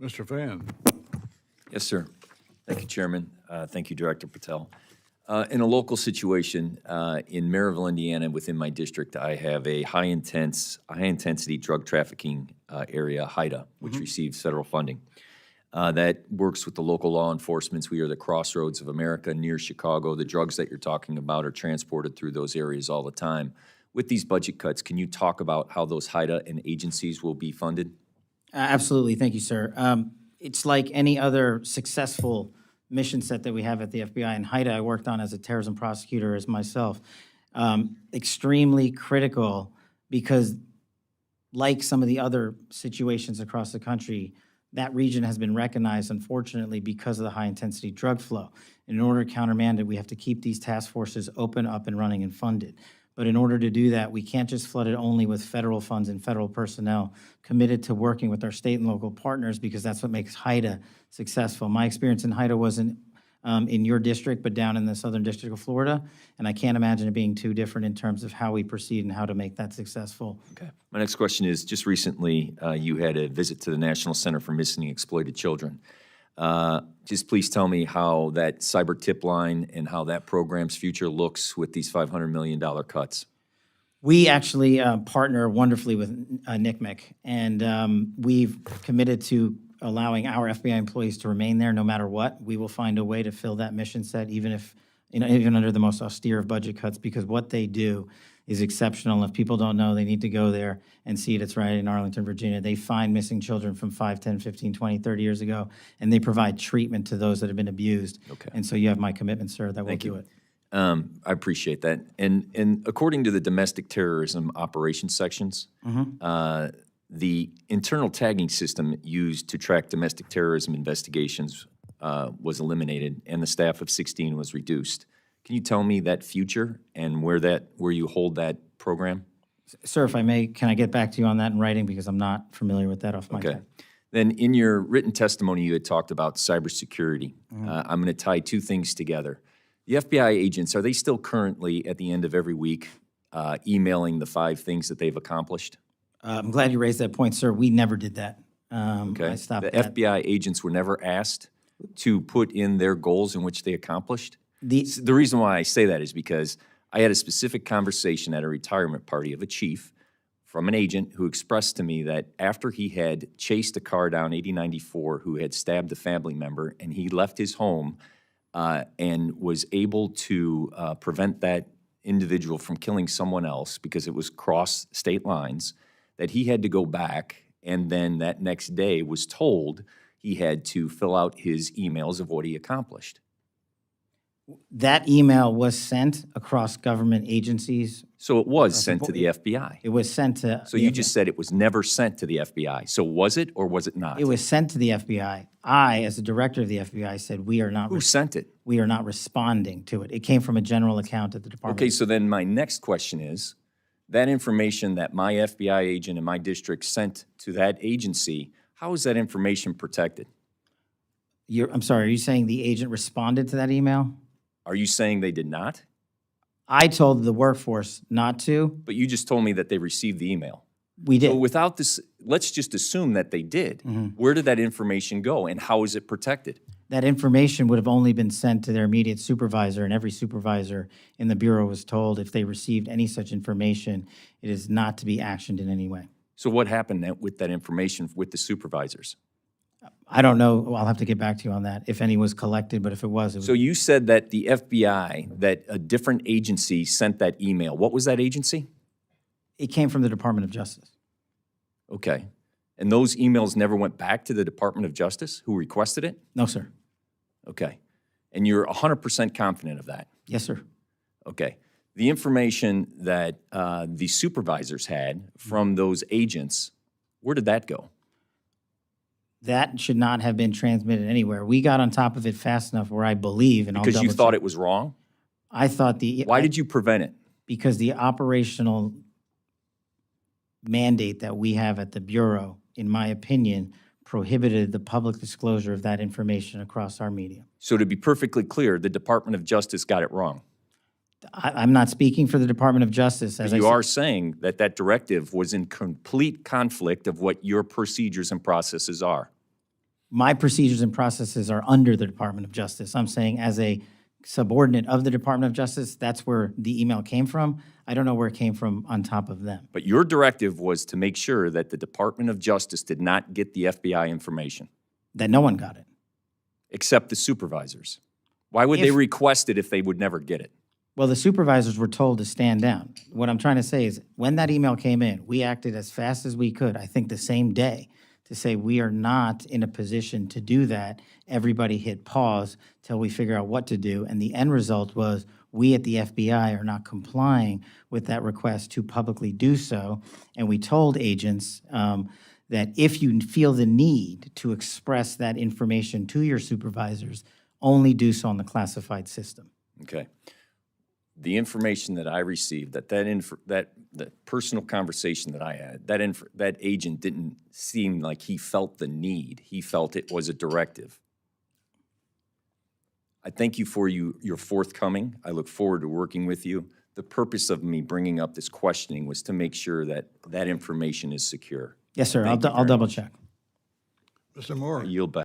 Mr. Van. Yes, sir. Thank you, Chairman. Thank you, Director Patel. In a local situation, in Maryville, Indiana, within my district, I have a high-intensity drug trafficking area, HIDA, which receives federal funding. That works with the local law enforcement. We are the crossroads of America near Chicago. The drugs that you're talking about are transported through those areas all the time. With these budget cuts, can you talk about how those HIDA and agencies will be funded? Absolutely. Thank you, sir. It's like any other successful mission set that we have at the FBI. And HIDA, I worked on as a terrorism prosecutor as myself. Extremely critical because, like some of the other situations across the country, that region has been recognized, unfortunately, because of the high-intensity drug flow. In order to countermand it, we have to keep these task forces open, up and running, and funded. But in order to do that, we can't just flood it only with federal funds and federal personnel committed to working with our state and local partners, because that's what makes HIDA successful. My experience in HIDA wasn't in your district, but down in the Southern District of Florida, and I can't imagine it being too different in terms of how we proceed and how to make that successful. Okay. My next question is, just recently, you had a visit to the National Center for Missing and Exploited Children. Just please tell me how that cyber tip line and how that program's future looks with these $500 million cuts. We actually partner wonderfully with NCMEC, and we've committed to allowing our FBI employees to remain there no matter what. We will find a way to fill that mission set, even if, even under the most austere of budget cuts, because what they do is exceptional. If people don't know, they need to go there and see it. It's right in Arlington, Virginia. They find missing children from 5, 10, 15, 20, 30 years ago, and they provide treatment to those that have been abused. Okay. And so you have my commitment, sir, that we'll do it. I appreciate that. And according to the domestic terrorism operations sections, the internal tagging system used to track domestic terrorism investigations was eliminated, and the staff of 16 was reduced. Can you tell me that future and where you hold that program? Sir, if I may, can I get back to you on that in writing, because I'm not familiar with that off my head. Then in your written testimony, you had talked about cybersecurity. I'm going to tie two things together. The FBI agents, are they still currently at the end of every week emailing the 5 things that they've accomplished? I'm glad you raised that point, sir. We never did that. Okay. I stopped the that. FBI agents were never asked to put in their goals in which they accomplished? The reason why I say that is because I had a specific conversation at a retirement party of a chief from an agent who expressed to me that after he had chased a car down 8094 who had stabbed a family member, and he left his home and was able to prevent that individual from killing someone else because it was cross state lines, that he had to go back, and then that next day was told he had to fill out his emails of what he accomplished. That email was sent across government agencies. So it was sent to the FBI. It was sent to. So you just said it was never sent to the FBI. So was it or was it not? It was sent to the FBI. I, as the director of the FBI, said we are not. Who sent it? We are not responding to it. It came from a general account at the department. Okay, so then my next question is, that information that my FBI agent in my district sent to that agency, how is that information protected? I'm sorry, are you saying the agent responded to that email? Are you saying they did not? I told the workforce not to. But you just told me that they received the email. We did. So without this, let's just assume that they did. Where did that information go and how is it protected? That information would have only been sent to their immediate supervisor, and every supervisor in the Bureau was told if they received any such information, it is not to be actioned in any way. So what happened with that information with the supervisors? I don't know. Well, I'll have to get back to you on that, if any was collected, but if it was, So you said that the FBI, that a different agency sent that email. What was that agency? it came from the Department of Justice. Okay. And those emails never went back to the Department of Justice who requested it? No, sir. Okay. And you're 100% confident of that? Yes, sir. Okay. The information that the supervisors had from those agents, where did that go? That should not have been transmitted anywhere. We got on top of it fast enough where I believe, and Because you thought it was wrong? I thought the... Why did you prevent it? Because the operational mandate that we have at the Bureau, in my opinion, prohibited the public disclosure of that information across our media. So to be perfectly clear, the Department of Justice got it wrong. I'm not speaking for the Department of Justice. As You are saying that that directive was in complete conflict of what your procedures and processes are. my procedures and processes are under the Department of Justice. I'm saying as a subordinate of the Department of Justice, that's where the email came from. I don't know where it came from on top of them. But your directive was to make sure that the Department of Justice did not get the FBI information, That no one got it. except the supervisors. Why would they request it if they would never get it? Well, the supervisors were told to stand down. What I'm trying to say is, when that email came in, we acted as fast as we could, I think the same day, to say we are not in a position to do that. Everybody hit pause till we figure out what to do. And the end result was we at the FBI are not complying with that request to publicly do so. And we told agents that if you feel the need to express that information to your supervisors, only do so on the classified system. Okay. The information that I received, that personal conversation that I had, that agent didn't seem like he felt the need. He felt it was a directive. I thank you for your forthcoming. I look forward to working with you. The purpose of me bringing up this questioning was to make sure that that information is secure. Yes, sir. Thank you I'll very double much. check. Mr. Moore. I yield back.